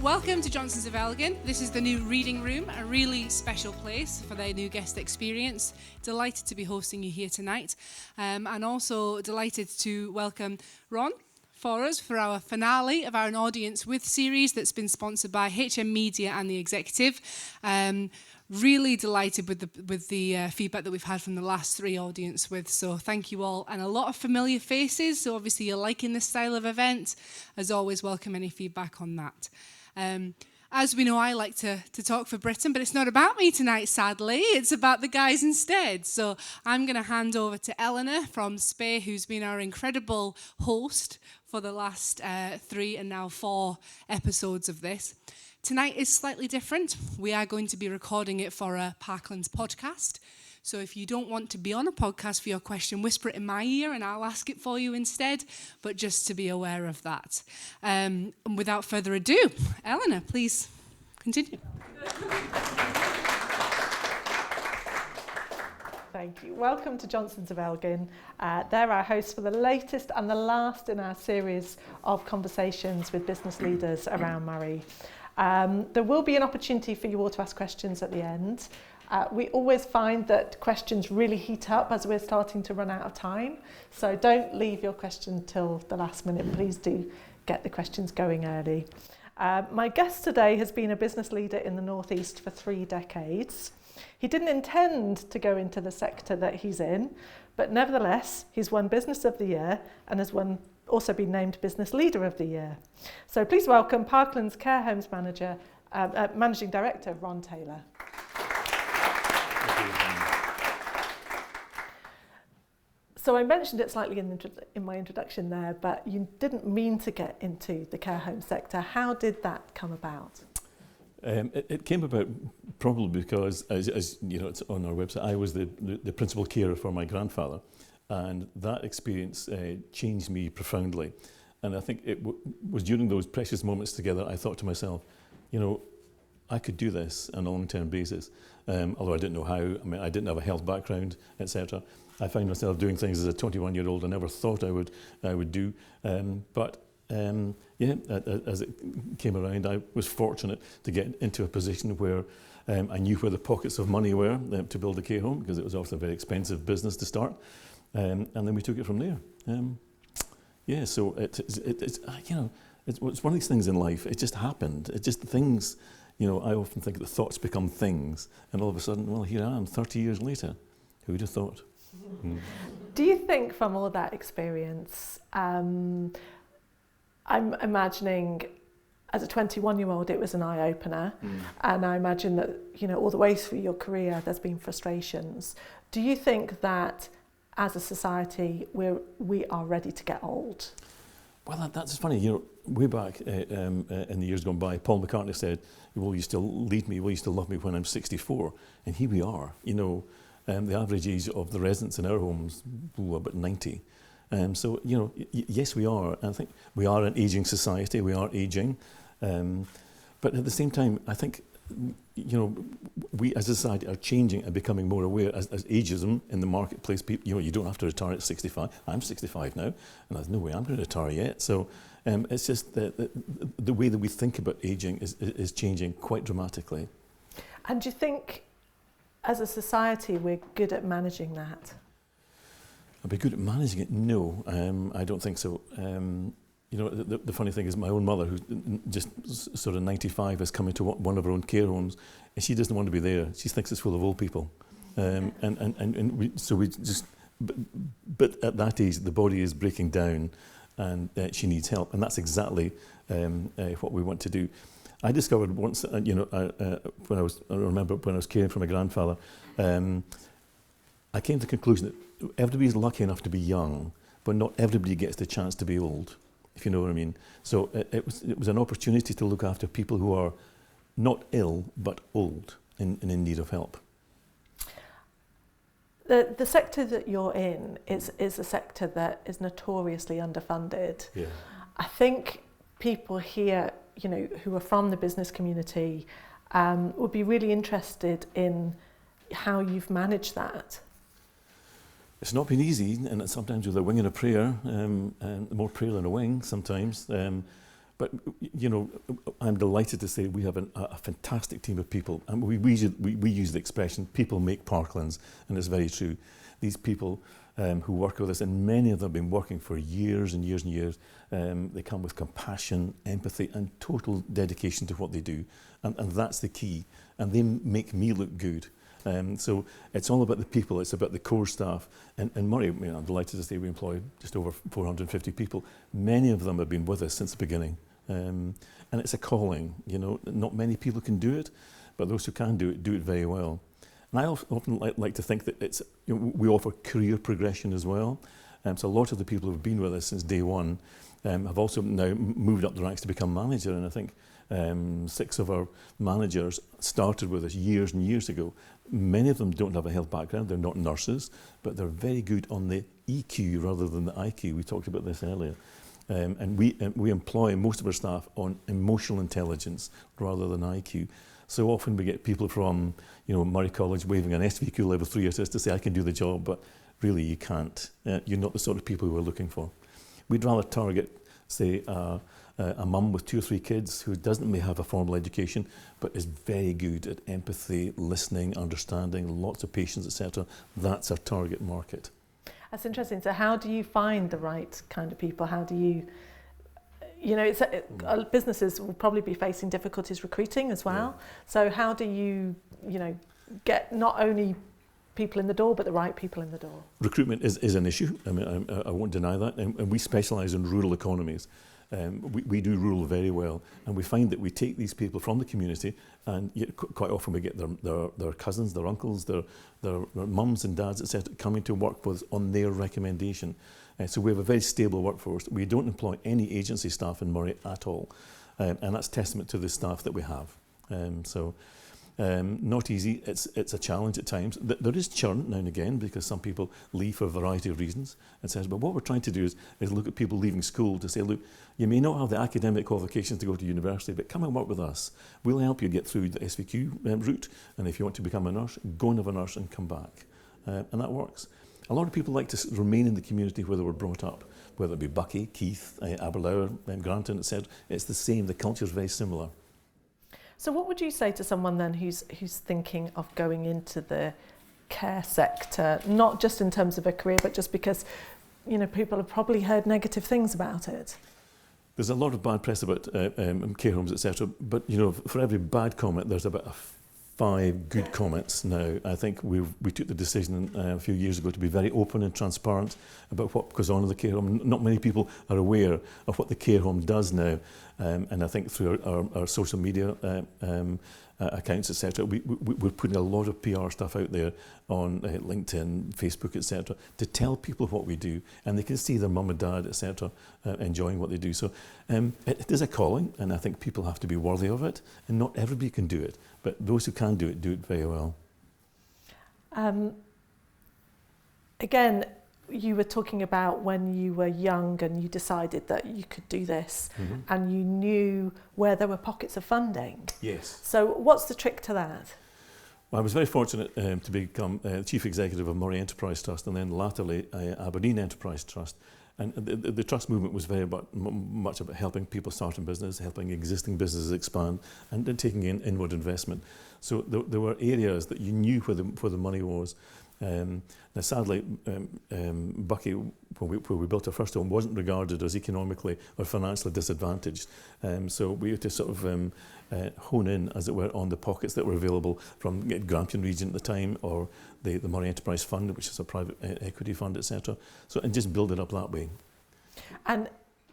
Welcome to Johnson's of Elgin. This is the new reading room, a really special place for their new guest experience. Delighted to be hosting you here tonight, and also delighted to welcome Ron for us for our finale of our Audience With series that's been sponsored by HM Media and the Executive. Really delighted with the feedback that we've had from the last three Audience With, so thank you all. And a lot of familiar faces, so obviously you're liking this style of event. As always, welcome any feedback on that. As we know, I like to talk for Britain, but it's not about me tonight, sadly. It's about the guys instead. So I'm going to hand over to Eleanor from SPE, who's been our incredible host for the last 3 and now 4 episodes of this. Tonight is slightly different. We are going to be recording it for a Parklands podcast. So if you don't want to be on a podcast for your question, whisper it in my ear and I'll ask it for you instead, but just to be aware of that. And without further ado, Eleanor, please continue. Thank you. Welcome to Johnson's of Elgin. They're our hosts for the latest and the last in our series of conversations with business leaders around Moray. There will be an opportunity for you all to ask questions at the end. We always find that questions really heat up as we're starting to run out of time. So don't leave your question till the last minute. Please do get the questions going early. My guest today has been a business leader in the North East for 3 decades. He didn't intend to go into the sector that he's in, but nevertheless, he's won Business of the Year and has also been named Business Leader of the Year. So please welcome Parklands Care Homes Managing Director, Ron Taylor. So I mentioned it slightly in my introduction there, but you didn't mean to get into the care home sector. How did that come about? It came about probably because, as you know, it's on our website, I was the principal carer for my grandfather, and that experience changed me profoundly. And I think it was during those precious moments together I thought to myself, you know, I could do this on a long-term basis, although I didn't know how. I mean, I didn't have a health background, etc. I found myself doing things as a 21-year-old I never thought I would do. As it came around, I was fortunate to get into a position where I knew where the pockets of money were to build a care home, because it was also a very expensive business to start. And then we took it from there. So it's one of these things in life. It just happened. It just things. You know, I often think that thoughts become things, and all of a sudden, well, here I am, 30 years later. Who would have thought? Do you think from all that experience, I'm imagining as a 21-year-old it was an eye-opener, and I imagine that, you know, all the way through your career there's been frustrations. Do you think that as a society we are ready to get old? Well, that's funny. You know, way back in the years gone by, Paul McCartney said, "Will you still lead me? Will you still love me when I'm 64?" And here we are. You know, the average age of the residents in our homes, about 90. So, you know, yes, we are. I think we are an ageing society. We are ageing, but at the same time, I think, you know, we as a society are changing and becoming more aware as ageism in the marketplace. People, you know, you don't have to retire at 65. I'm 65 now, and there's no way I'm going to retire yet. So it's just the way that we think about aging is changing quite dramatically. And do you think, as a society, we're good at managing that? Are we good at managing it? No, I don't think so. You know, the funny thing is my own mother, who's just sort of 95, has come into one of her own care homes, and she doesn't want to be there. She thinks it's full of old people. But at that age, the body is breaking down, and she needs help, and that's exactly what we want to do. I discovered once, I remember when I was caring for my grandfather, I came to the conclusion that everybody's lucky enough to be young, but not everybody gets the chance to be old, if you know what I mean. So it was an opportunity to look after people who are not ill, but old and in need of help. The sector that you're in is a sector that is notoriously underfunded. Yeah. I think people here, you know, who are from the business community, would be really interested in how you've managed that. It's not been easy, and sometimes with a wing and a prayer, and more prayer than a wing sometimes. But, you know, I'm delighted to say we have a fantastic team of people. And we use the expression, people make parklands, and it's very true. These people who work with us, and many of them have been working for years and years and years, they come with compassion, empathy, and total dedication to what they do. And that's the key. And they make me look good. So it's all about the people, it's about the core staff. And Moray, I'm delighted to say we employ just over 450 people. Many of them have been with us since the beginning. And it's a calling, you know, not many people can do it, but those who can do it very well. And I often like to think that it's, you know, we offer career progression as well. So a lot of the people who have been with us since day one have also now moved up the ranks to become manager. And I think 6 of our managers started with us years and years ago. Many of them don't have a health background, they're not nurses, but they're very good on the EQ rather than the IQ. We talked about this earlier. And we employ most of our staff on emotional intelligence rather than IQ. So often we get people from, you know, Moray College waving an SVQ level 3 at us to say, I can do the job, but really you can't. You're not the sort of people we're looking for. We'd rather target, say, a mum with 2 or 3 kids who doesn't may have a formal education, but is very good at empathy, listening, understanding, lots of patience, etc. That's our target market. That's interesting. So how do you find the right kind of people? How do you, you know, businesses will probably be facing difficulties recruiting as well. Yeah. So how do you, you know, get not only people in the door, but the right people in the door? Recruitment is an issue. I mean, I won't deny that. And we specialise in rural economies. We do rural very well, and we find that we take these people from the community, and quite often we get their cousins, their uncles, their mums and dads, etc., coming to work with us on their recommendation. So we have a very stable workforce. We don't employ any agency staff in Moray at all, and that's testament to the staff that we have. Not easy. It's a challenge at times. There is churn now and again because some people leave for a variety of reasons. But what we're trying to do is look at people leaving school to say, look, you may not have the academic qualifications to go to university, but come and work with us. We'll help you get through the SVQ route. And if you want to become a nurse, go and have a nurse and come back. And that works. A lot of people like to remain in the community where they were brought up, whether it be Buckie, Keith, Aberlour, Granton, etc. It's the same. The culture is very similar. So what would you say to someone then who's thinking of going into the care sector, not just in terms of a career, but just because, you know, people have probably heard negative things about it? There's a lot of bad press about care homes, etc. But, you know, for every bad comment, there's about 5 good comments now. I think we took the decision a few years ago to be very open and transparent about what goes on in the care home. Not many people are aware of what the care home does now. And I think through our social media accounts, etc., we're putting a lot of PR stuff out there on LinkedIn, Facebook, etc., to tell people what we do, and they can see their mum and dad, etc., enjoying what they do. So it is a calling, and I think people have to be worthy of it, and not everybody can do it, but those who can do it very well. Again, you were talking about when you were young and you decided that you could do this, mm-hmm. and you knew where there were pockets of funding. Yes. So what's the trick to that? Well, I was very fortunate to become Chief Executive of Moray Enterprise Trust and then latterly Aberdeen Enterprise Trust. And the trust movement was very much about helping people start in business, helping existing businesses expand, and then taking in inward investment. So there were areas that you knew where the money was. Now, sadly, Buckie, where we built our first home, wasn't regarded as economically or financially disadvantaged. So we had to sort of hone in, as it were, on the pockets that were available from Grampian region at the time, or the Moray Enterprise Fund, which is a private equity fund, etc. So, and just build it up that way. And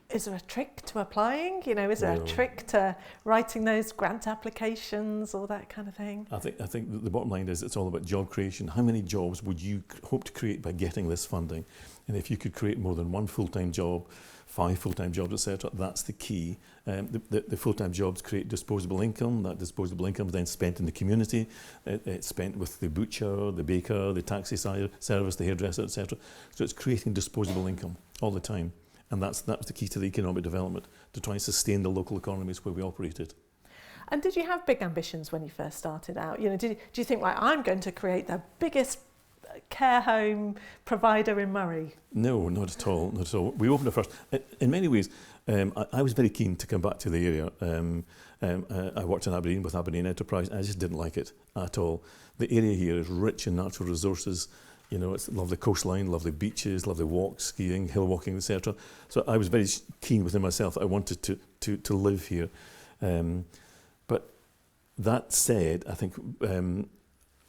is there a trick to applying? You know, is there a trick to writing those grant applications or that kind of thing? I think the bottom line is it's all about job creation. How many jobs would you hope to create by getting this funding? And if you could create more than 1 full-time job, 5 full-time jobs, etc., that's the key. The full-time jobs create disposable income. That disposable income is then spent in the community. It's spent with the butcher, the baker, the taxi service, the hairdresser, etc. So it's creating disposable income all the time. And that was the key to the economic development, to try and sustain the local economies where we operated. And did you have big ambitions when you first started out? You know, do you think, like, I'm going to create the biggest care home provider in Moray? No, not at all. Not at all. We opened our first. In many ways, I was very keen to come back to the area. I worked in Aberdeen with Aberdeen Enterprise, and I just didn't like it at all. The area here is rich in natural resources. You know, it's lovely coastline, lovely beaches, lovely walks, skiing, hill walking, etc. So I was very keen within myself. I wanted to live here. But that said, I think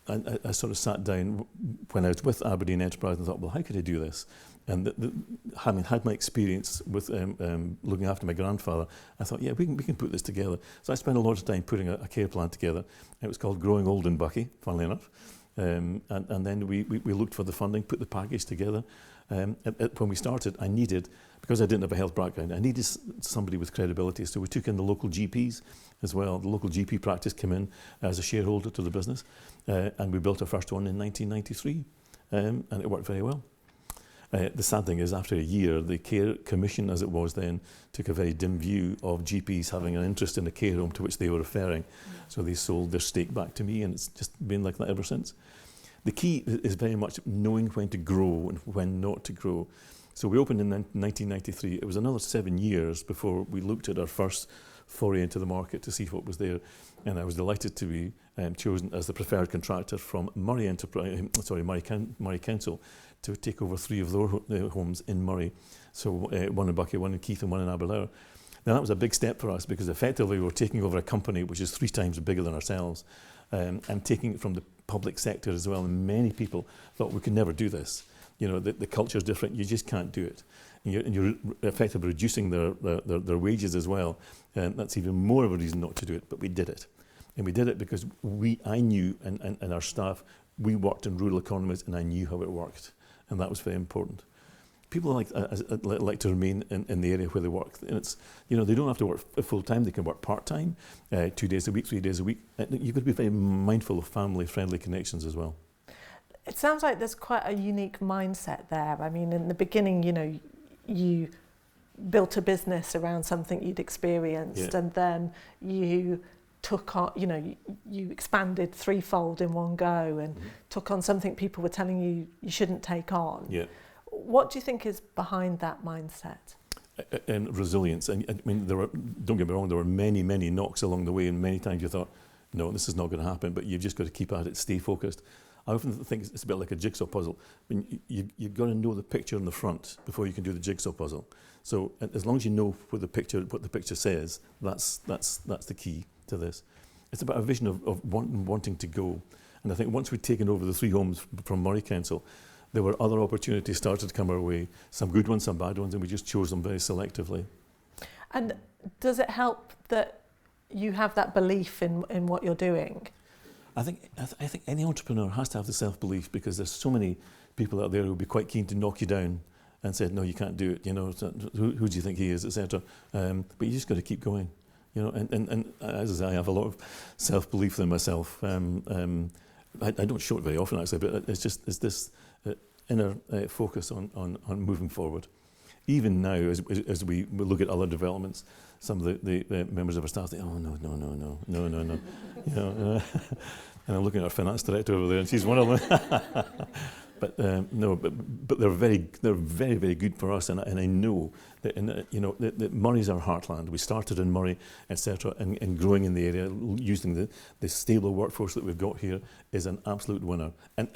I sort of sat down when I was with Aberdeen Enterprise and thought, well, how could I do this? And having had my experience with looking after my grandfather, I thought, yeah, we can put this together. So I spent a lot of time putting a care plan together. It was called Growing Old in Buckie, funnily enough. And then we looked for the funding, put the package together. When we started, I needed, because I didn't have a health background, I needed somebody with credibility. So we took in the local GPs as well. The local GP practice came in as a shareholder to the business. And we built our first one in 1993. And it worked very well. The sad thing is, after a year, the Care Commission, as it was then, took a very dim view of GPs having an interest in a care home to which they were referring. So they sold their stake back to me, and it's just been like that ever since. The key is very much knowing when to grow and when not to grow. So we opened in 1993. It was another 7 years before we looked at our first foray into the market to see what was there. And I was delighted to be chosen as the preferred contractor from Moray Council to take over 3 of their homes in Moray. So one in Buckie, one in Keith and one in Aberlour. Now that was a big step for us because effectively we were taking over a company which is 3 times bigger than ourselves and taking it from the public sector as well. And many people thought we could never do this. You know, the culture is different, you just can't do it. And you're effectively reducing their wages as well. And that's even more of a reason not to do it, but we did it. And we did it because I knew, and our staff, we worked in rural economies and I knew how it worked. And that was very important. People like to remain in the area where they work. And it's, you know, they don't have to work full time, they can work part time, 2 days a week, 3 days a week. You've got to be very mindful of family friendly connections as well. It sounds like there's quite a unique mindset there. I mean, in the beginning, you know, you built a business around something you'd experienced, and then you took on, you know, you expanded threefold in one go and took on something people were telling you you shouldn't take on. Yeah. What do you think is behind that mindset? And resilience. And I mean, don't get me wrong, there were many, many knocks along the way, and many times you thought, no, this is not going to happen, but you've just got to keep at it, stay focused. I often think it's a bit like a jigsaw puzzle. I mean, you've got to know the picture in the front before you can do the jigsaw puzzle. So as long as you know what the picture says, that's the key to this. It's about a vision of wanting to go. And I think once we'd taken over the 3 homes from Moray Council, there were other opportunities started to come our way, some good ones, some bad ones, and we just chose them very selectively. And does it help that you have that belief in what you're doing? I think any entrepreneur has to have the self-belief, because there's so many people out there who would be quite keen to knock you down and said, no, you can't do it, you know, who do you think he is, etc. But you just got to keep going, you know, and as I say, I have a lot of self-belief in myself. I don't show it very often, actually, but it's this inner focus on moving forward. Even now, as we look at other developments, some of the members of our staff think, oh, no. You know, and I'm looking at our finance director over there, and she's one of them. But they're very, very good for us, and I know that that Murray's our heartland. We started in Moray, etc., and growing in the area, using the stable workforce that we've got here is an absolute winner. And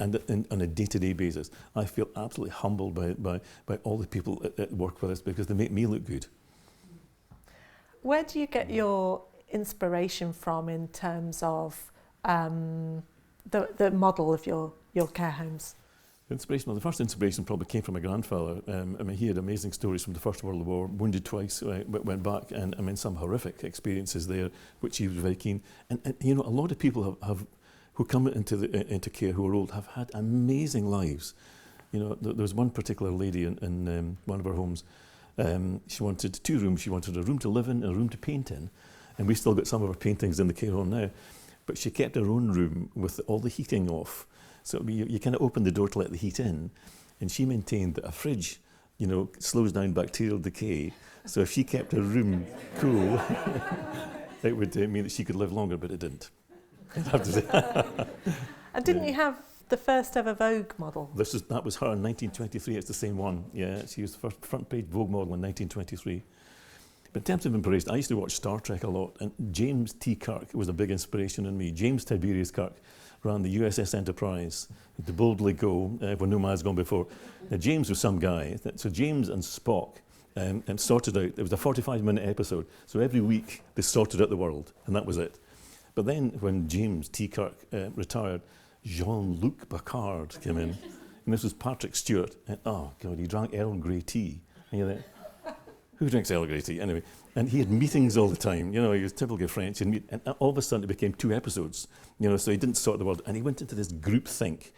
on a day-to-day basis, I feel absolutely humbled by all the people that work with us, because they make me look good. Where do you get your inspiration from in terms of the model of your care homes? The first inspiration probably came from my grandfather. I mean, he had amazing stories from the First World War, wounded twice, went back, and I mean, some horrific experiences there, which he was very keen. And you know, a lot of people who come into care who are old have had amazing lives. You know, there was one particular lady in one of our homes. She wanted 2 rooms. She wanted a room to live in and a room to paint in. And we still got some of her paintings in the care home now. But she kept her own room with all the heating off. So you kind of open the door to let the heat in. And she maintained that a fridge, you know, slows down bacterial decay. So if she kept her room cool, it would mean that she could live longer, but it didn't. I'd have to say. And didn't you have the first ever Vogue model? That was her in 1923. It's the same one. Yeah, she was the first front page Vogue model in 1923. But in terms of inspiration, I used to watch Star Trek a lot, and James T. Kirk was a big inspiration in me. James Tiberius Kirk ran the USS Enterprise to boldly go when no man's gone before. Now, James was some guy. So James and Spock sorted out, it was a 45-minute episode, so every week they sorted out the world, and that was it. But then when James T. Kirk retired, Jean-Luc Picard came in, and this was Patrick Stewart, and oh God, he drank Earl Grey tea. You know, who drinks Earl Grey tea anyway? And he had meetings all the time, you know, he was typically French, and all of a sudden it became 2 episodes, you know, so he didn't sort the world, and he went into this group think,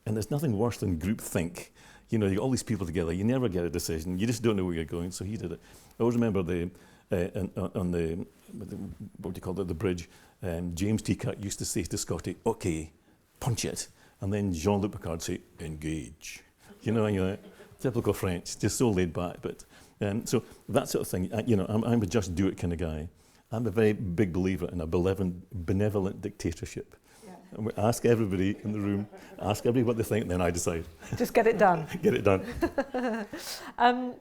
and there's nothing worse than group think. You know, you got all these people together, you never get a decision, you just don't know where you're going, so he did it. I always remember on the what do you call it, the bridge, James T. Kirk used to say to Scotty, okay, punch it, and then Jean-Luc Picard say, engage. You know, typical French, just so laid back, but so that sort of thing, you know, I'm a just do it kind of guy. I'm a very big believer in a benevolent dictatorship. And we ask everybody in the room, ask everybody what they think, and then I decide. Just get it done. Get it done.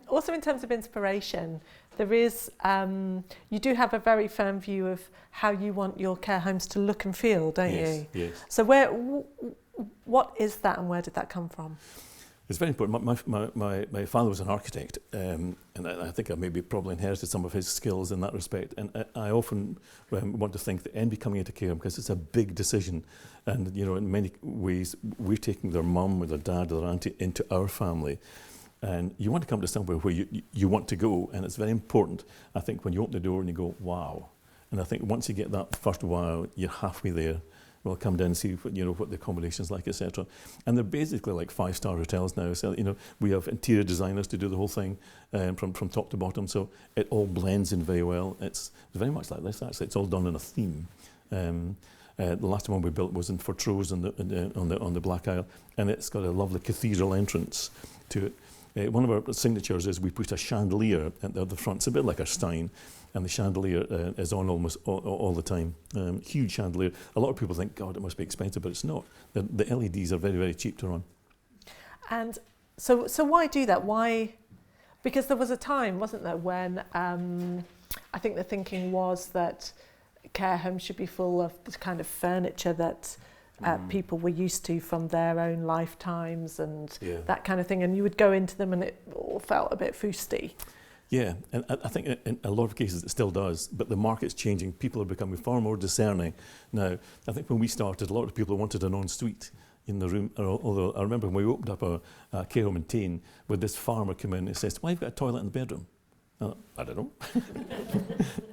Also in terms of inspiration, there is, you do have a very firm view of how you want your care homes to look and feel, don't you? Yes. So what is that, and where did that come from? It's very important. My father was an architect, and I think I maybe probably inherited some of his skills in that respect. And I often want to think that anybody coming into care home, because it's a big decision, and you know, in many ways, we're taking their mum or their dad or their auntie into our family. And you want to come to somewhere where you want to go, and it's very important, I think, when you open the door and you go, wow. And I think once you get that first wow, you're halfway there. We'll come down and see what, you know, what the accommodation's like, etc. And they're basically like 5-star hotels now. So, you know, we have interior designers to do the whole thing from top to bottom. So it all blends in very well. It's very much like this, actually. It's all done in a theme. The last one we built was in Fortrose on the Black Isle, and it's got a lovely cathedral entrance to it. One of our signatures is we put a chandelier at the front. It's a bit like a Stein, and the chandelier is on almost all the time. Huge chandelier. A lot of people think, God, it must be expensive, but it's not. The LEDs are very, very cheap to run. And so why do that? Why? Because there was a time, wasn't there, when I think the thinking was that care homes should be full of the kind of furniture that people were used to from their own lifetimes and that kind of thing, and you would go into them and it all felt a bit foosty. Yeah, and I think in a lot of cases it still does, but the market's changing. People are becoming far more discerning now. I think when we started, a lot of people wanted an ensuite in the room, although I remember when we opened up a care home in Tain, with this farmer come in and says, why have you got a toilet in the bedroom? I don't know.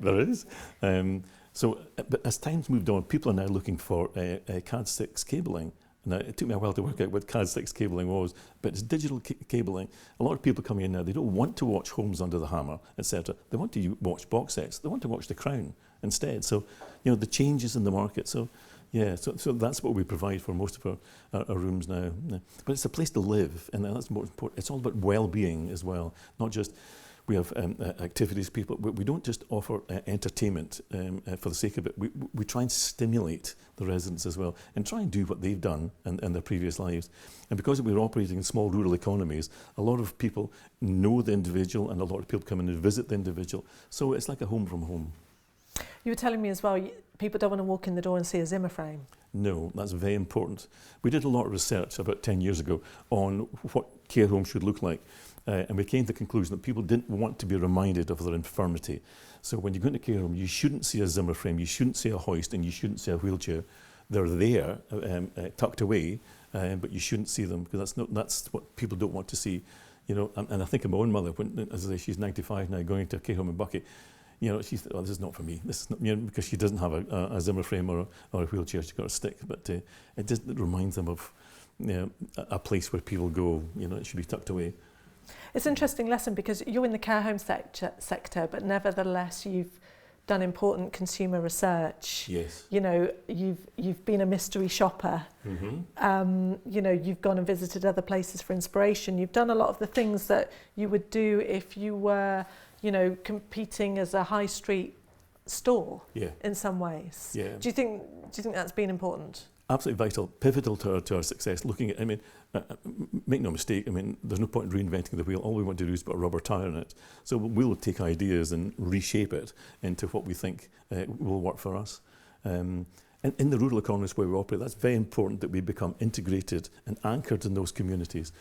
There is. But as time's moved on, people are now looking for CAD6 cabling. Now, it took me a while to work out what CAD6 cabling was, but it's digital cabling. A lot of people coming in now, they don't want to watch Homes Under the Hammer, etc. They want to watch box sets. They want to watch The Crown instead. So, you know, the changes in the market. So, yeah, so that's what we provide for most of our rooms now. But it's a place to live, and that's more important. It's all about well-being as well, not just... We have activities, people. We don't just offer entertainment for the sake of it. We try and stimulate the residents as well, and try and do what they've done in their previous lives. And because we're operating in small rural economies, a lot of people know the individual, and a lot of people come in and visit the individual. So it's like a home from home. You were telling me as well, people don't want to walk in the door and see a Zimmer frame. No, that's very important. We did a lot of research about 10 years ago on what care homes should look like. And we came to the conclusion that people didn't want to be reminded of their infirmity. So when you go into a care home, you shouldn't see a Zimmer frame, you shouldn't see a hoist, and you shouldn't see a wheelchair. They're there, tucked away, but you shouldn't see them, because that's what people don't want to see. You know, and I think of my own mother, when, as I say, she's 95 now, going to a care home in Bucky. You know, she thought, oh, this is not for me. This is not, you know, because she doesn't have a Zimmer frame or a wheelchair. She's got a stick, but it reminds them of, you know, a place where people go. You know, it should be tucked away. It's an interesting lesson, because you're in the care home sector, but nevertheless you've done important consumer research. Yes. You know, you've been a mystery shopper. Mm-hmm. You know, you've gone and visited other places for inspiration. You've done a lot of the things that you would do if you were, you know, competing as a high street store. Yeah. In some ways. Yeah. Do you think that's been important? absolutely vital, pivotal to our success. Looking at, make no mistake, there's no point in reinventing the wheel. All we want to do is put a rubber tyre in it. So we'll take ideas and reshape it into what we think will work for us. And in the rural economies where we operate, that's very important that we become integrated and anchored in those communities.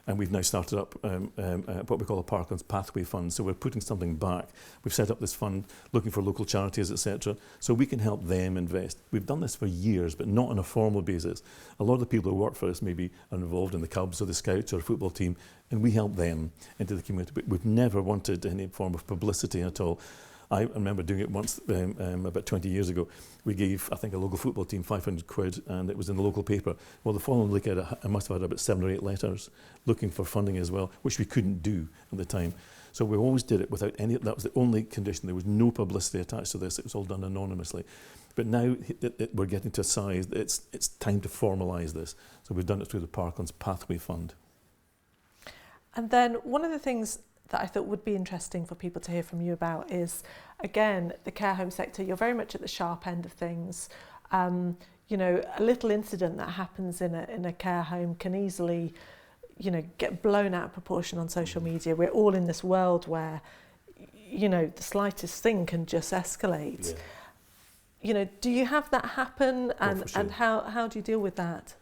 And we've now started up what we call a Parklands Pathway Fund. So we're putting something back. We've set up this fund looking for local charities, etc. So we can help them invest. We've done this for years, but not on a formal basis. A lot of the people who work for us maybe are involved in the Cubs or the Scouts or a football team, and we help them into the community. But we've never wanted any form of publicity at all. I remember doing it once about 20 years ago. We gave, I think, a local football team 500 quid, and it was in the local paper. Well, the following week I must have had about 7 or 8 letters looking for funding as well, which we couldn't do at the time. So we always did it without any, that was the only condition. There was no publicity attached to this. It was all done anonymously. But now we're getting to a size that it's time to formalise this. So we've done it through the Parklands Pathway Fund. And then one of the things that I thought would be interesting for people to hear from you about is, again, the care home sector. You're very much at the sharp end of things. A little incident that happens in a care home can easily, get blown out of proportion on social media. We're all in this world where, the slightest thing can just escalate. Yeah. Do you have that happen, and sure. and how do you deal with that?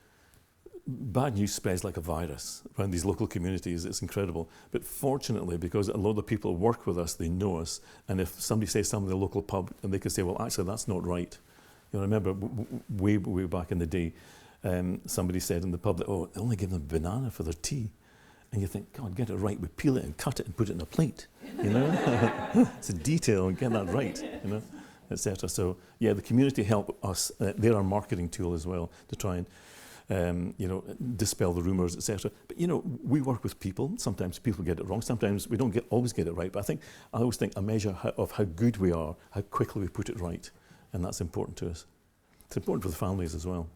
Bad news spreads like a virus around these local communities. It's incredible. But fortunately, because a lot of the people who work with us, they know us. And if somebody says something in the local pub, and they can say, well, actually, that's not right. I remember way back in the day, somebody said in the pub that, they only give them banana for their tea. And you think, God, get it right. We peel it and cut it and put it in a plate. It's a detail, and get that right, etc. So, yeah, the community help us. They're our marketing tool as well to try and dispel the rumours, etc. But, we work with people. Sometimes people get it wrong. Sometimes we don't always get it right. But I always think a measure of how good we are, how quickly we put it right. And that's important to us. It's important for the families as well.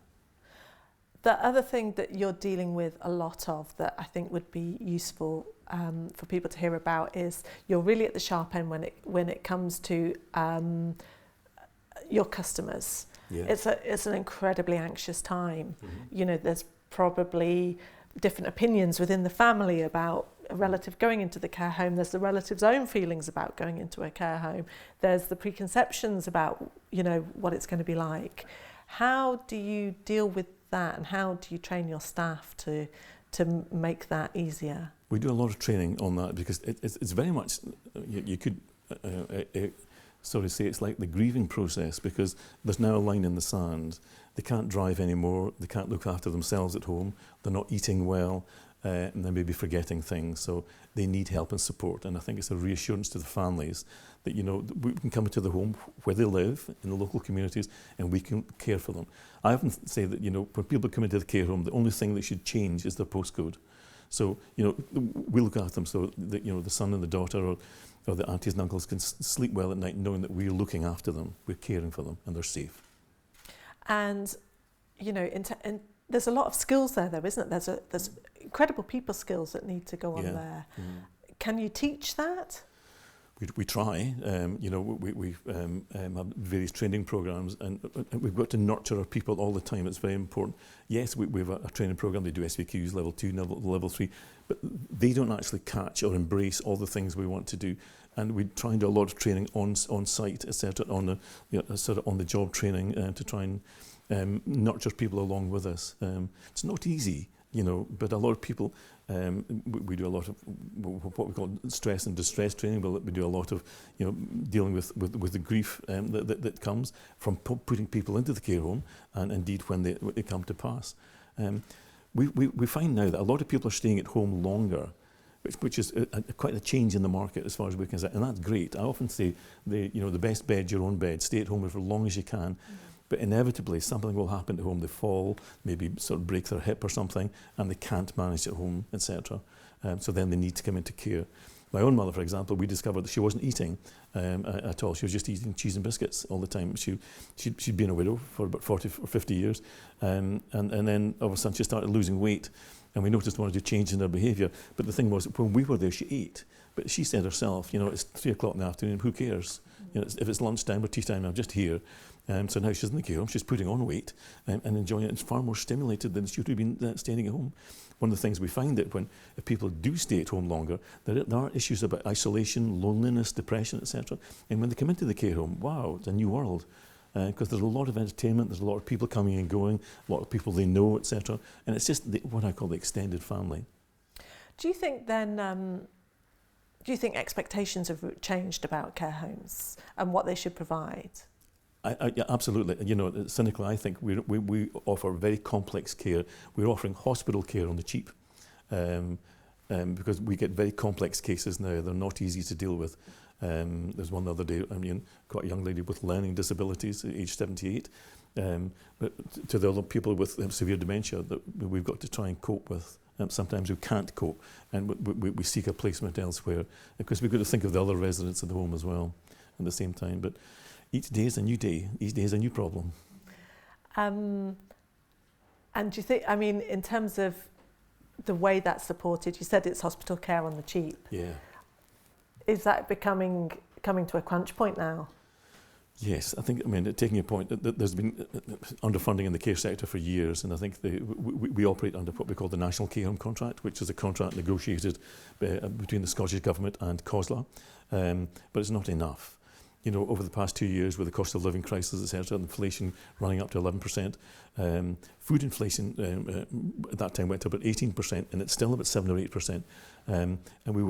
The other thing that you're dealing with a lot of that I think would be useful for people to hear about is you're really at the sharp end when it comes to your customers. Yeah. It's an incredibly anxious time. Mm-hmm. There's probably different opinions within the family about a relative going into the care home. There's the relative's own feelings about going into a care home. There's the preconceptions about, what it's going to be like. How do you deal with that, and how do you train your staff to make that easier? We do a lot of training on that because it's very much, you could say it's like the grieving process, because there's now a line in the sand. They can't drive anymore, they can't look after themselves at home, they're not eating well, and they may be forgetting things, so they need help and support. And I think it's a reassurance to the families that we can come into the home where they live in the local communities, and we can care for them. I often say that when people come into the care home, the only thing that should change is their postcode. So we look after them so that the son and the daughter or the aunties and uncles can sleep well at night, knowing that we're looking after them, we're caring for them, and they're safe. And and there's a lot of skills there, though, isn't it? There's incredible people skills that need to go on there. Mm. Can you teach that? We try. We have various training programs, and we've got to nurture our people all the time. It's very important. Yes, we have a training program. They do SVQs, level 2, level 3, but they don't actually catch or embrace all the things we want to do. And we try and do a lot of training on site, etc., on the job training to try and nurture people along with us. It's not easy, but a lot of people. We do a lot of what we call stress and distress training. We do a lot of dealing with the grief that comes from putting people into the care home, and indeed when they come to pass. We find now that a lot of people are staying at home longer, which is quite a change in the market as far as we're concerned, and that's great. I often say the best bed's your own bed. Stay at home for as long as you can. Mm-hmm. But inevitably something will happen at home. They fall, maybe sort of break their hip or something, and they can't manage at home, etc. So then they need to come into care. My own mother, for example, we discovered that she wasn't eating at all. She was just eating cheese and biscuits all the time. She'd been a widow for about 40 or 50 years, and then all of a sudden she started losing weight, and we noticed one or two changes in her behaviour. But the thing was, when we were there, she ate. But she said herself, it's 3 o'clock in the afternoon, who cares? If it's lunchtime or tea time, I'm just here. So now she's in the care home, she's putting on weight and enjoying it. It's far more stimulated than she would have been staying at home. One of the things we find that if people do stay at home longer, there are issues about isolation, loneliness, depression, etc. And when they come into the care home, wow, it's a new world. Because there's a lot of entertainment, there's a lot of people coming and going, a lot of people they know, etc. And it's just what I call the extended family. Do you think then, expectations have changed about care homes and what they should provide? Yeah, absolutely. Cynically, I think we offer very complex care. We're offering hospital care on the cheap because we get very complex cases now. They're not easy to deal with. There's one the other day, quite a young lady with learning disabilities, age 78. But to the other people with severe dementia that we've got to try and cope with. Sometimes we can't cope, and we seek a placement elsewhere because we've got to think of the other residents in the home as well at the same time. But each day is a new day. Each day is a new problem. And do you think, in terms of the way that's supported, you said it's hospital care on the cheap. Yeah. Is that coming to a crunch point now? Yes, I think, taking a point, there's been underfunding in the care sector for years, and I think we operate under what we call the National Care Home Contract, which is a contract negotiated between the Scottish Government and COSLA, but it's not enough. Over the past 2 years with the cost of living crisis, etc., inflation running up to 11%, food inflation at that time went up about 18%, and it's still about 7 or 8%. And every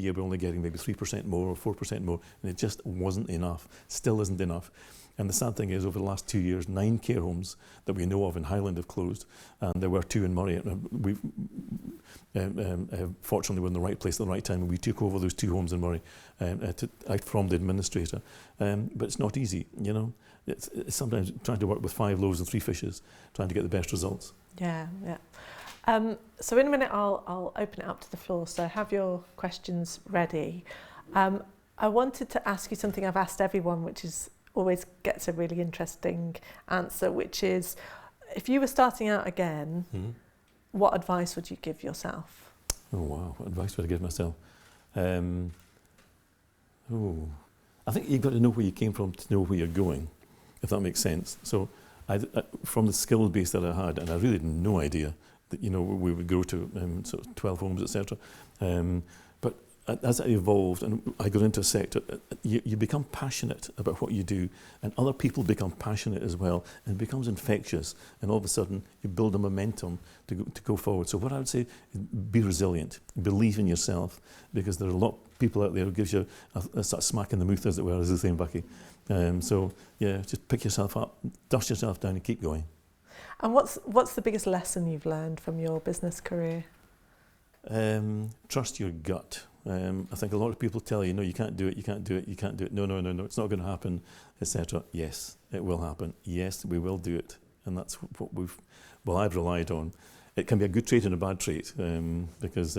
year we're only getting maybe 3% more or 4% more, and it just wasn't enough. Still isn't enough. And the sad thing is, over the last 2 years, 9 care homes that we know of in Highland have closed, and there were 2 in Moray. We fortunately were in the right place at the right time, and we took over those 2 homes in Moray out from the administrator. But it's not easy, It's sometimes trying to work with 5 loaves and 3 fishes, trying to get the best results. Yeah. So in a minute, I'll open it up to the floor. So have your questions ready. I wanted to ask you something I've asked everyone, which is always gets a really interesting answer, which is, if you were starting out again, what advice would you give yourself? Oh wow, what advice would I give myself? I think you've got to know where you came from to know where you're going, if that makes sense. So from the skill base that I had, and I really had no idea that we would grow to sort of 12 homes, etc. But as I evolved and I got into a sector, you become passionate about what you do, and other people become passionate as well, and it becomes infectious, and all of a sudden you build a momentum to go forward. So what I would say is be resilient, believe in yourself, because there are a lot of people out there who gives you a sort of smack in the mouth, as it were, as they say in Bucky. So yeah, just pick yourself up, dust yourself down and keep going. And what's the biggest lesson you've learned from your business career? Trust your gut. I think a lot of people tell you, no, you can't do it, you can't do it, you can't do it. No, it's not going to happen, etc. Yes, it will happen. Yes, we will do it. And that's what I've relied on. It can be a good trait and a bad trait, because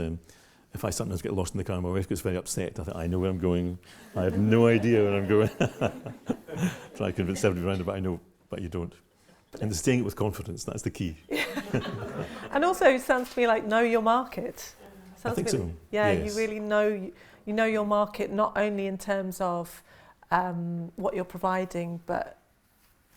if I sometimes get lost in the car, my wife gets very upset. I think, I know where I'm going. I have no idea where I'm going. Try to convince everybody around, but I know, but you don't. And staying it with confidence, that's the key. And also, it sounds to me like know your market. I think so. Yeah, yes. You really know your market, not only in terms of what you're providing, but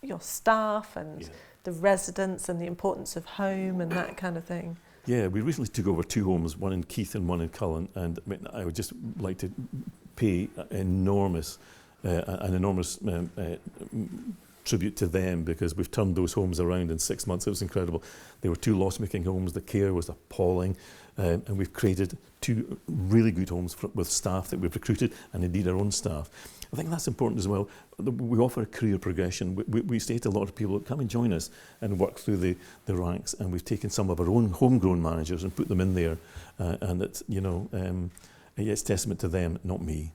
your staff and the residents and the importance of home and that kind of thing. Yeah, we recently took over 2 homes, one in Keith and one in Cullen, and I would just like to pay an enormous tribute to them, because we've turned those homes around in 6 months. It was incredible. They were 2 loss-making homes. The care was appalling, and we've created 2 really good homes with staff that we've recruited, and indeed our own staff. I think that's important as well. We offer a career progression. We say to a lot of people, come and join us and work through the ranks, and we've taken some of our own homegrown managers and put them in there, and it's it's testament to them, not me.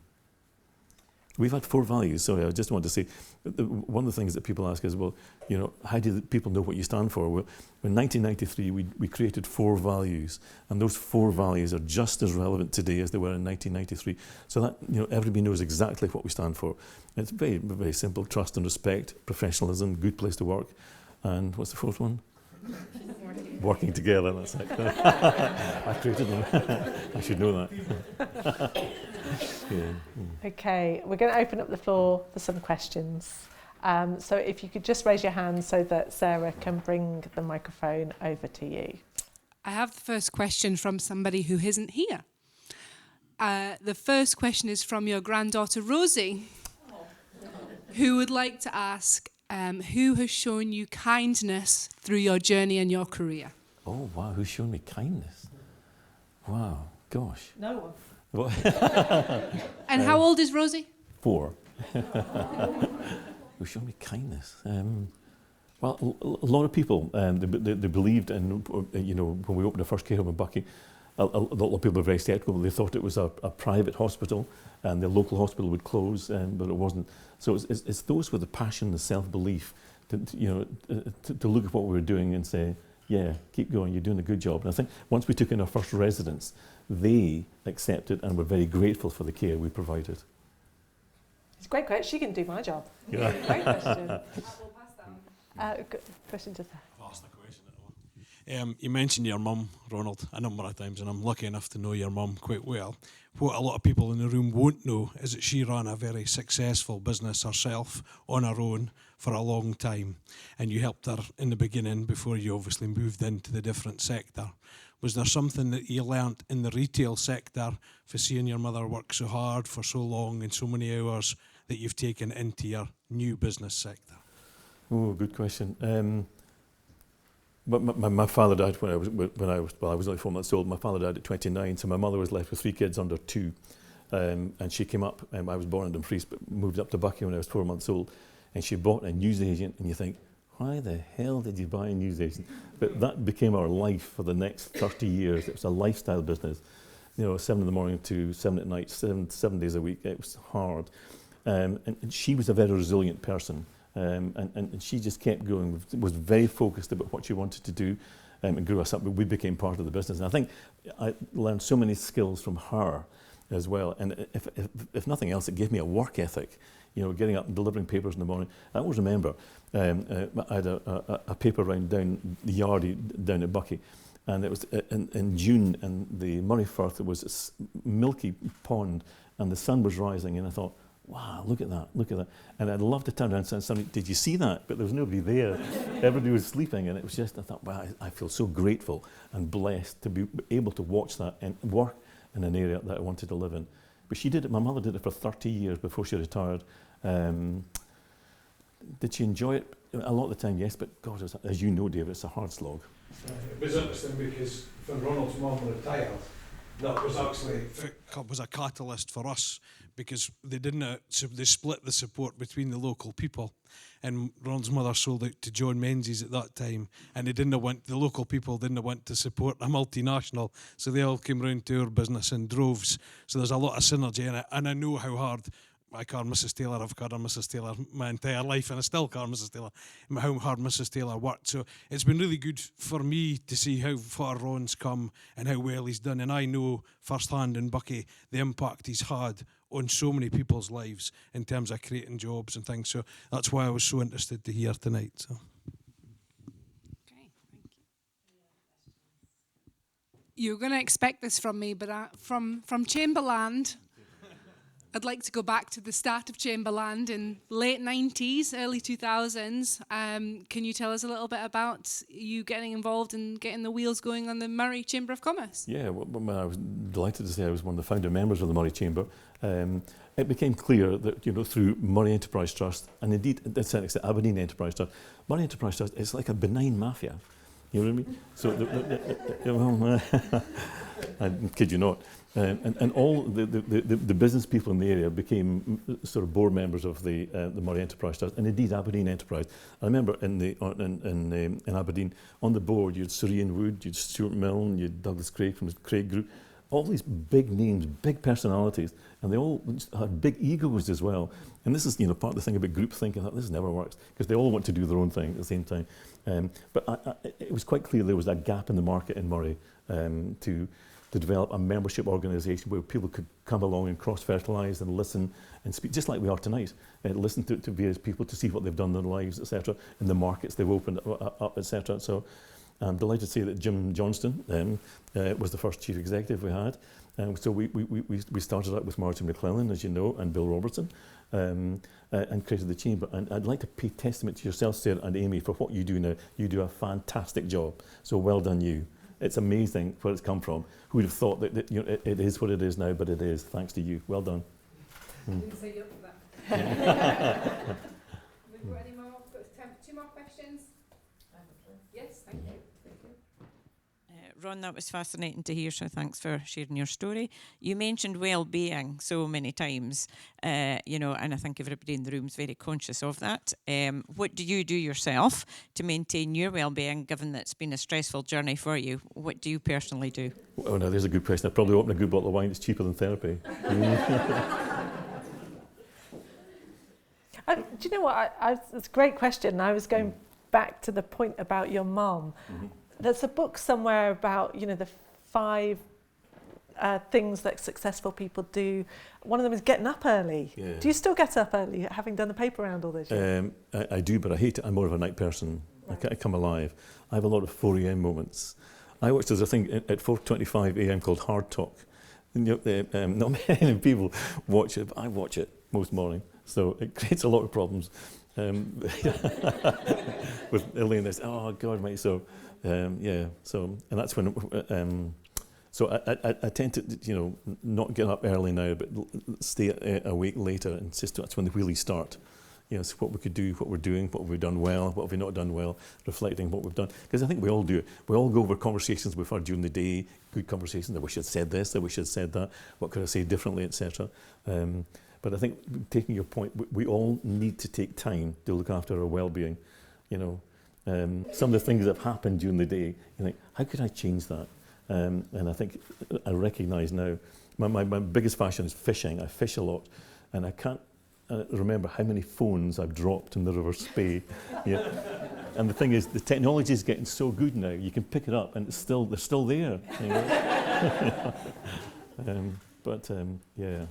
We've had 4 values. Sorry, I just want to say, one of the things that people ask is, well, how do people know what you stand for? Well, in 1993, we created 4 values, and those 4 values are just as relevant today as they were in 1993. So that, everybody knows exactly what we stand for. It's very, very simple: trust and respect, professionalism, good place to work, and what's the 4th one? Working together. That's it. I created them. I should know that. Yeah. Okay, we're going to open up the floor for some questions. So if you could just raise your hand so that Sarah can bring the microphone over to you. I have the first question from somebody who isn't here. The first question is from your granddaughter Rosie, who would like to ask, who has shown you kindness through your journey and your career? Oh, wow, who's shown me kindness? Wow, gosh. No one. And how old is Rosie? 4. Who showed me kindness? Well, a lot of people, they believed in, when we opened the first care home in Buckie, a lot of people were very sceptical. They thought it was a private hospital and the local hospital would close, but it wasn't. So it's those with the passion, the self-belief, to look at what we were doing and say, yeah, keep going, you're doing a good job. And I think once we took in our first residents, they accepted and were very grateful for the care we provided. It's a great question. She can do my job. Yeah. Great question. Question to Sarah. I'll ask the question. You mentioned your mum, Ronald, a number of times, and I'm lucky enough to know your mum quite well. What a lot of people in the room won't know is that she ran a very successful business herself on her own for a long time, and you helped her in the beginning before you obviously moved into the different sector. Was there something that you learnt in the retail sector for seeing your mother work so hard for so long and so many hours that you've taken into your new business sector? Oh, good question. But my father died when I was only 4 months old. My father died at 29, so my mother was left with 3 kids under 2. And she came up, I was born in Dumfries, but moved up to Buckie when I was 4 months old. And she bought a newsagent, and you think, why the hell did you buy a newsagent? But that became our life for the next 30 years. It was a lifestyle business. 7 in the morning to 7 at night, 7 days a week. It was hard. And she was a very resilient person. And she just kept going, was very focused about what she wanted to do, and grew us up. But we became part of the business. And I think I learned so many skills from her as well. And if nothing else, it gave me a work ethic. Getting up and delivering papers in the morning. I always remember I had a paper round down the yardie down at Buckie, and it was in June, and the Moray Firth was a milky pond, and the sun was rising, and I thought, wow, look at that. And I'd love to turn around and say, somebody, did you see that? But there was nobody there. Everybody was sleeping, and it was just, I thought, wow, I feel so grateful and blessed to be able to watch that and work in an area that I wanted to live in. But she did it, my mother did it for 30 years before she retired. Did she enjoy it? A lot of the time, yes, but God, as you know, David, it's a hard slog. It was interesting because when Ronald's mum retired, that was actually was a catalyst for us, because they split the support between the local people, and Ron's mother sold out to John Menzies at that time, and the local people didn't want to support a multinational, so they all came round to our business in droves. So there's a lot of synergy in it, and I know how hard I call Mrs. Taylor. I've called her Mrs. Taylor my entire life, and I still call her Mrs. Taylor. How hard Mrs. Taylor worked. So it's been really good for me to see how far Ron's come and how well he's done. And I know firsthand in Buckie the impact he's had on so many people's lives in terms of creating jobs and things. So that's why I was so interested to hear tonight. So. Okay, thank you. You're going to expect this from me, but from Chamberland, I'd like to go back to the start of Chamberland in late 90s, early 2000s. Can you tell us a little bit about you getting involved and getting the wheels going on the Moray Chamber of Commerce? Yeah, well, I was delighted to say I was one of the founder members of the Moray Chamber. It became clear that, through Moray Enterprise Trust, and indeed, to a certain extent, Aberdeen Enterprise Trust, Moray Enterprise Trust is like a benign mafia. You know what I mean? So, I kid you not. And all the business people in the area became sort of board members of the Moray Enterprise Trust, and indeed Aberdeen Enterprise. I remember in Aberdeen, on the board, you had Sir Ian Wood, you had Stuart Milne, you had Douglas Craig from the Craig Group, all these big names, big personalities, and they all had big egos as well. And this is, part of the thing about group thinking. I thought, this never works, because they all want to do their own thing at the same time. But it was quite clear there was a gap in the market in Moray to develop a membership organisation where people could come along and cross-fertilise and listen and speak, just like we are tonight, listen to various people to see what they've done in their lives, etc., in the markets they've opened up, etc. So I'm delighted to say that Jim Johnston was the first chief executive we had. So we started out with Martin McClellan, as you know, and Bill Robertson, and created the chamber. And I'd like to pay testament to yourself, Sarah and Amy, for what you do now. You do a fantastic job. So well done, you. It's amazing where it's come from. Who would have thought that you know, it is what it is now, but it is thanks to you. Well done. Didn't say you up for that. We've got any more? Got time for 2 more questions? Yes, thank you. Ron, that was fascinating to hear, so thanks for sharing your story. You mentioned well-being so many times, you know, and I think everybody in the room is very conscious of that. What do you do yourself to maintain your well-being, given that it's been a stressful journey for you? What do you personally do? Oh, no, there's a good question. I'd probably open a good bottle of wine. It's cheaper than therapy. Do you know what? It's a great question. I was going back to the point about your mum. Mm-hmm. There's a book somewhere about, you know, the 5 things that successful people do. One of them is getting up early. Yeah. Do you still get up early, having done the paper round all those years? I do, but I hate it. I'm more of a night person. Right. I come alive. I have a lot of 4 a.m. moments. I watch, there's a thing at 4:25 a.m. called Hard Talk. And, you know, not many people watch it, but I watch it most morning. So it creates a lot of problems. With Elaine, there's, oh God, mate. So, yeah. So, and that's when. So I tend to, you know, not get up early now, but stay awake later, and just that's when the wheelies start. You know, so what we could do, what we're doing, what have we done well, what have we not done well, reflecting what we've done. Because I think we all do it. We all go over conversations we've had during the day, good conversations, I wish I'd said this, I wish I'd said that, what could I say differently, etc. But I think, taking your point, we all need to take time to look after our well-being. You know, some of the things that have happened during the day, you think, how could I change that? And I think I recognise now, my biggest passion is fishing. I fish a lot, and I can't remember how many phones I've dropped in the River Spey. Yeah. And the thing is, the technology is getting so good now, you can pick it up and it's still, they're still there. You know? Yeah.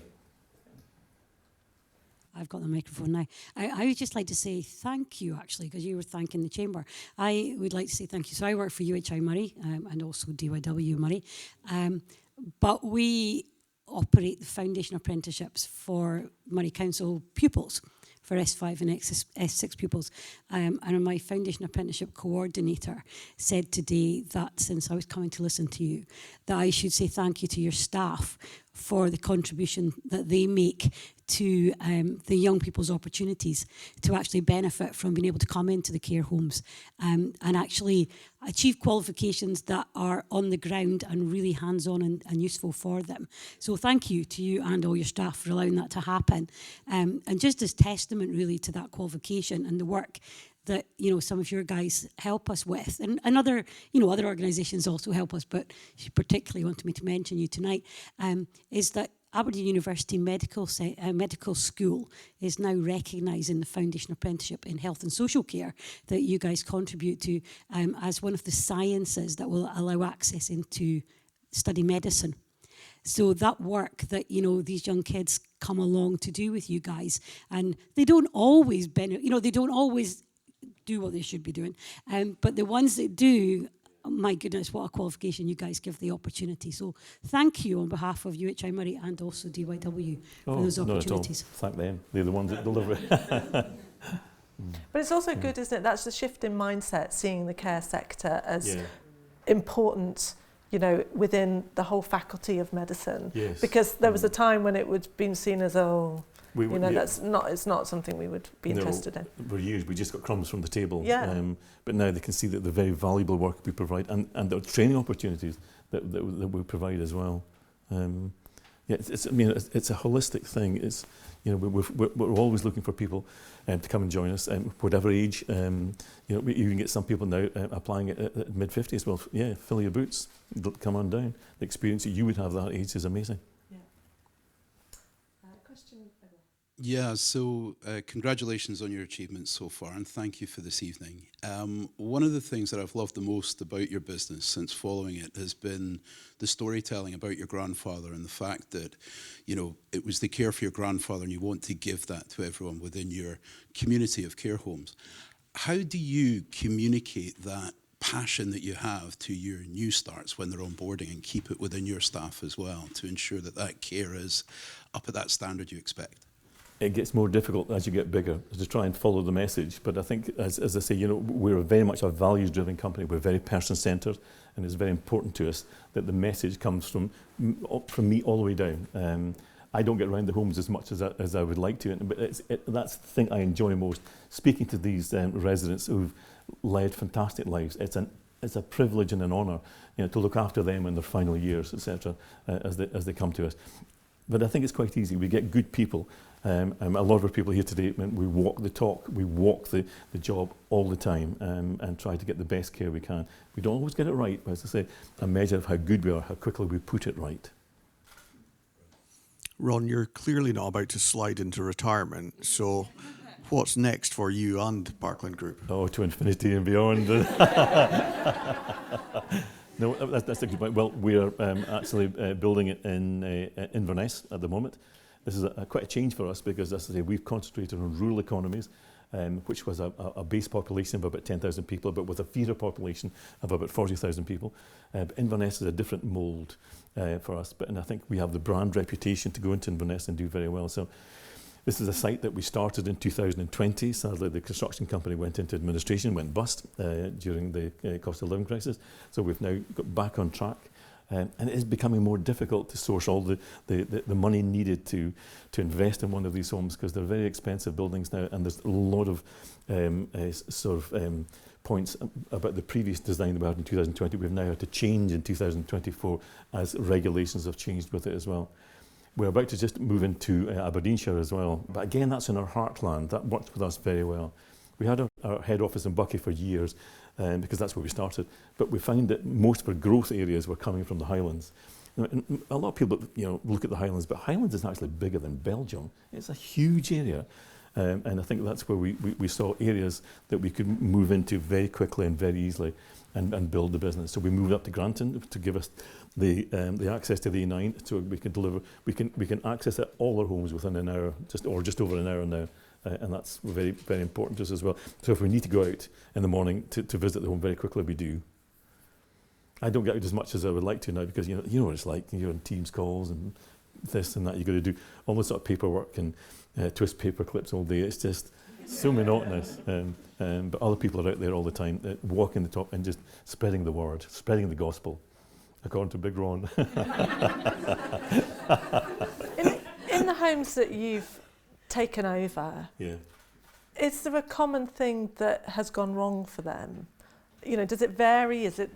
I've got the microphone now. I would just like to say thank you, actually, because you were thanking the Chamber. I would like to say thank you. So I work for UHI Moray and also DYW Moray. But we operate the foundation apprenticeships for Moray Council pupils, for S5 and S6 pupils. And my foundation apprenticeship coordinator said today that, since I was coming to listen to you, that I should say thank you to your staff for the contribution that they make to the young people's opportunities to actually benefit from being able to come into the care homes and actually achieve qualifications that are on the ground and really hands-on and useful for them. So thank you to you and all your staff for allowing that to happen. And just as testament really to that qualification and the work that, you know, some of your guys help us with, and other, you know, other organisations also help us, but she particularly wanted me to mention you tonight, is that Aberdeen University Medical School is now recognising the foundation apprenticeship in health and social care that you guys contribute to as one of the sciences that will allow access into study medicine. So that work that, you know, these young kids come along to do with you guys, and they don't always they don't always do what they should be doing, but the ones that do, oh my goodness, what a qualification you guys give the opportunity. So thank you on behalf of UHI Moray and also DYW for those opportunities. Thank them. They're the ones that deliver it. But it's also good, isn't it? That's the shift in mindset, seeing the care sector as important, you know, within the whole faculty of medicine. Yes. Because there was a time when it would been seen as, it's not something we would be interested in. For years we just got crumbs from the table. Yeah. But now they can see that the very valuable work we provide and the training opportunities that we provide as well. It's a holistic thing. It's, you know, we're always looking for people to come and join us, whatever age. You know, you can get some people now applying at mid-50s. Well, yeah, fill your boots, come on down. The experience that you would have at that age is amazing. Yeah. Question. Yeah, so congratulations on your achievements so far, and thank you for this evening. One of the things that I've loved the most about your business since following it has been the storytelling about your grandfather and the fact that, you know, it was the care for your grandfather and you want to give that to everyone within your community of care homes. How do you communicate that passion that you have to your new starts when they're onboarding, and keep it within your staff as well to ensure that that care is up at that standard you expect? It gets more difficult as you get bigger to try and follow the message. But I think, as I say, we're very much a values-driven company. We're very person-centred, and it's very important to us that the message comes from me all the way down. I don't get around the homes as much as I would like to, but that's the thing I enjoy most. Speaking to these residents who've led fantastic lives, it's a privilege and an honour, to look after them in their final years, etc., as they come to us. But I think it's quite easy. We get good people. A lot of our people here today, we walk the talk, we walk the job all the time, and try to get the best care we can. We don't always get it right, but as I say, a measure of how good we are, how quickly we put it right. Ron, you're clearly not about to slide into retirement, so what's next for you and Parkland Group? Oh, to infinity and beyond. No, that's a good point. Well, we're actually building it in Inverness at the moment. This is quite a change for us because, as I say, we've concentrated on rural economies, which was a base population of about 10,000 people, but with a feeder population of about 40,000 people. Inverness is a different mould for us, and I think we have the brand reputation to go into Inverness and do very well. So this is a site that we started in 2020. Sadly, the construction company went into administration, went bust during the cost of living crisis. So we've now got back on track. And it is becoming more difficult to source all the money needed to invest in one of these homes, because they're very expensive buildings now, and there's a lot of points about the previous design that we had in 2020. We've now had to change in 2024 as regulations have changed with it as well. We're about to just move into Aberdeenshire as well, but again, that's in our heartland. That works with us very well. We had our head office in Buckie for years, because that's where we started. But we found that most of our growth areas were coming from the Highlands. And a lot of people, look at the Highlands, but Highlands is actually bigger than Belgium. It's a huge area. And I think that's where we saw areas that we could move into very quickly and very easily and build the business. So we moved up to Granton to give us the access to the A9, so we can deliver. We can access all our homes within an hour, just over an hour now. And that's very, very important to us as well. So if we need to go out in the morning to visit the home very quickly, we do. I don't get out as much as I would like to now, because you know what it's like. You're on Teams calls and this and that. You've got to do all this sort of paperwork and twist paper clips all day. It's just so monotonous. But other people are out there all the time, walking the talk and just spreading the word, spreading the gospel, according to Big Ron. In the homes that you've taken over, is there a common thing that has gone wrong for them? Does it vary? Is it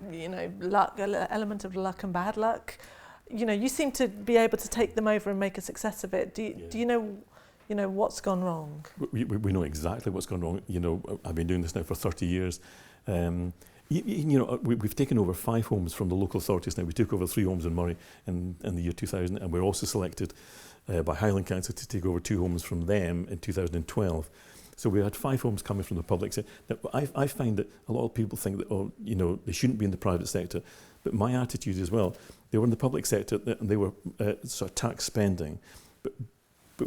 luck, an element of luck and bad luck? You seem to be able to take them over and make a success of it. Do you know what's gone wrong? We know exactly what's gone wrong. I've been doing this now for 30 years. We've taken over 5 homes from the local authorities now. We took over 3 homes in Moray in the year 2000, and we're also selected by Highland Council to take over 2 homes from them in 2012. So we had 5 homes coming from the public sector. Now, I find that a lot of people think that, they shouldn't be in the private sector. But my attitude as well, they were in the public sector and they were sort of tax spending. But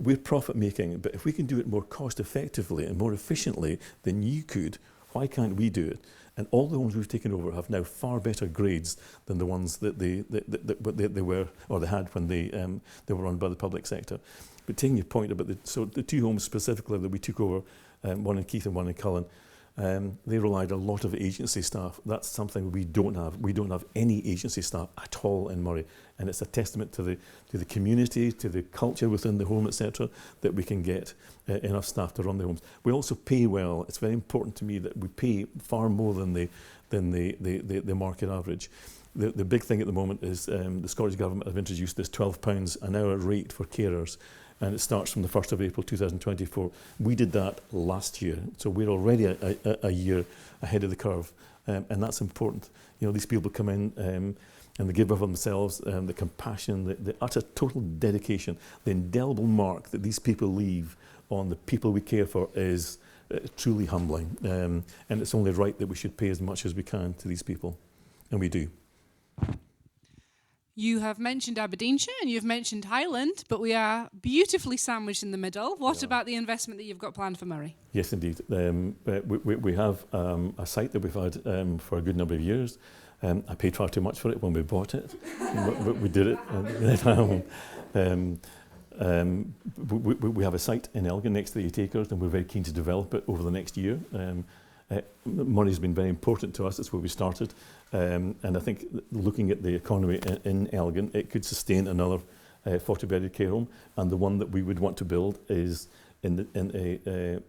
we're profit making. But if we can do it more cost effectively and more efficiently than you could, why can't we do it? And all the homes we've taken over have now far better grades than the ones that they were, or they had when they were run by the public sector. But taking your point about the 2 homes specifically that we took over, one in Keith and one in Cullen, they relied a lot of agency staff. That's something we don't have. We don't have any agency staff at all in Moray, and it's a testament to the community, to the culture within the home, etc., that we can get enough staff to run the homes. We also pay well. It's very important to me that we pay far more than the market average. The big thing at the moment is the Scottish Government have introduced this £12 an hour rate for carers, and it starts from the 1st of April 2024. We did that last year, so we're already a year ahead of the curve, and that's important. These people come in and they give of themselves, the compassion, the utter total dedication, the indelible mark that these people leave on the people we care for is truly humbling, and it's only right that we should pay as much as we can to these people, and we do. You have mentioned Aberdeenshire and you've mentioned Highland, but we are beautifully sandwiched in the middle. What about the investment that you've got planned for Moray? Yes, indeed. We have a site that we've had for a good number of years. I paid far too much for it when we bought it. we did it. We have a site in Elgin next to the 8 acres, and we're very keen to develop it over the next year. Money's been very important to us. That's where we started. And I think looking at the economy in Elgin, it could sustain another 40-bedded care home. And the one that we would want to build is it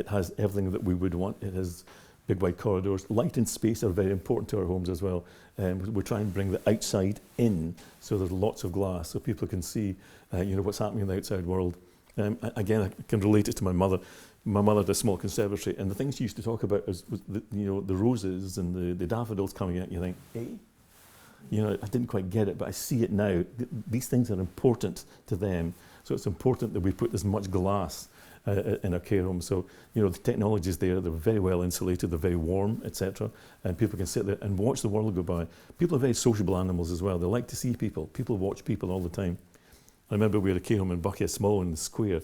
has everything that we would want. It has big wide corridors. Light and space are very important to our homes as well. We're trying to bring the outside in, so there's lots of glass, so people can see, what's happening in the outside world. Again, I can relate it to my mother. My mother had a small conservatory, and the things she used to talk about was the roses and the daffodils coming out. You think, I didn't quite get it, but I see it now. These things are important to them, so it's important that we put as much glass in our care home. So, the technology is there, they're very well insulated, they're very warm, etc. And people can sit there and watch the world go by. People are very sociable animals as well. They like to see people. People watch people all the time. I remember we had a care home in Buckie, a small one in the square.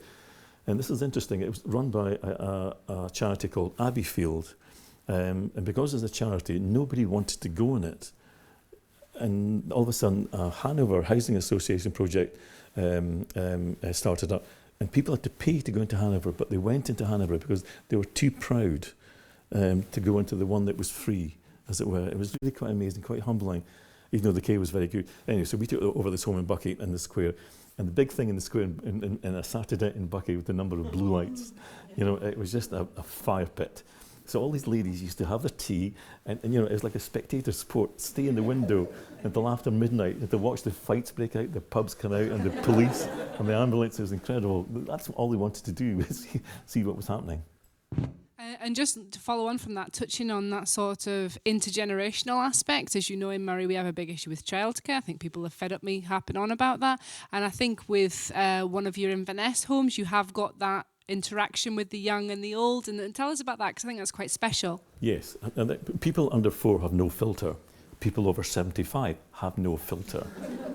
And this is interesting. It was run by a charity called Abbeyfield. And because it's a charity, nobody wanted to go in it. And all of a sudden, a Hanover Housing Association project started up. And people had to pay to go into Hanover, but they went into Hanover because they were too proud to go into the one that was free, as it were. It was really quite amazing, quite humbling, even though the care was very good. Anyway, so we took over this home in Buckie in the square. And the big thing in the square in a Saturday in Buckie with the number of blue lights, it was just a fire pit. So all these ladies used to have their tea, and it was like a spectator sport. Stay in the window until after midnight and to watch the fights break out, the pubs come out, and the police and the ambulance. It was incredible. That's all they wanted to do, was see what was happening. And just to follow on from that, touching on that sort of intergenerational aspect, as you know, in Moray we have a big issue with childcare. I think people are fed up me harping on about that. And I think with one of your Inverness homes, you have got that interaction with the young and the old. And tell us about that, because I think that's quite special. Yes, and people under 4 have no filter. People over 75 have no filter.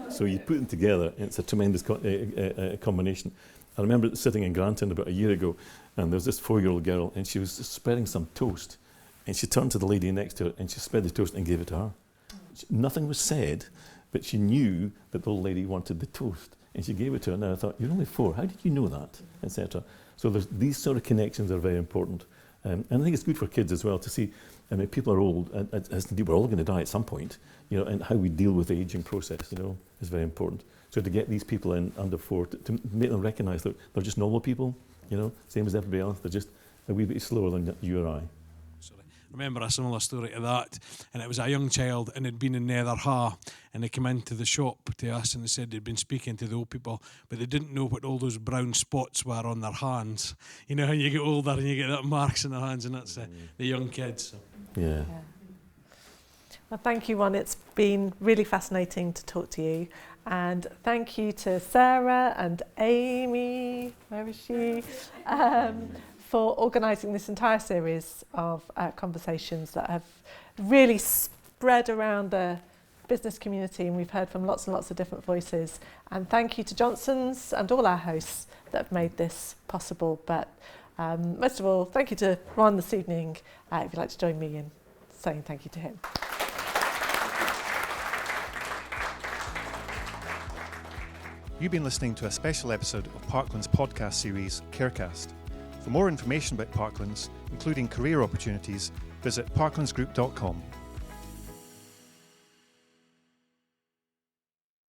So you put them together, and it's a tremendous combination. I remember sitting in Granton about a year ago, and there was this 4-year-old girl, and she was spreading some toast, and she turned to the lady next to her, and she spread the toast and gave it to her. Nothing was said, but she knew that the old lady wanted the toast, and she gave it to her. Now I thought, you're only 4, how did you know that, etc. So these sort of connections are very important, and I think it's good for kids as well to see. I mean, people are old, as indeed we're all going to die at some point, and how we deal with the aging process, is very important. So to get these people in under 4, to make them recognise that they're just normal people, same as everybody else. They're just a wee bit slower than you or I. Sorry. I remember a similar story to that, and it was a young child, and had been in Netherha, and they came into the shop to us, and they said they'd been speaking to the old people, but they didn't know what all those brown spots were on their hands. You know how you get older and you get that marks in their hands, and that's the young kids. So. Yeah. Well, thank you, Ron. It's been really fascinating to talk to you. And thank you to Sarah and Amy, where is she, for organising this entire series of conversations that have really spread around the business community, and we've heard from lots and lots of different voices. And thank you to Johnson's and all our hosts that have made this possible. But most of all, thank you to Ron this evening, if you'd like to join me in saying thank you to him. You've been listening to a special episode of Parklands podcast series, Carecast. For more information about Parklands, including career opportunities, visit parklandsgroup.com.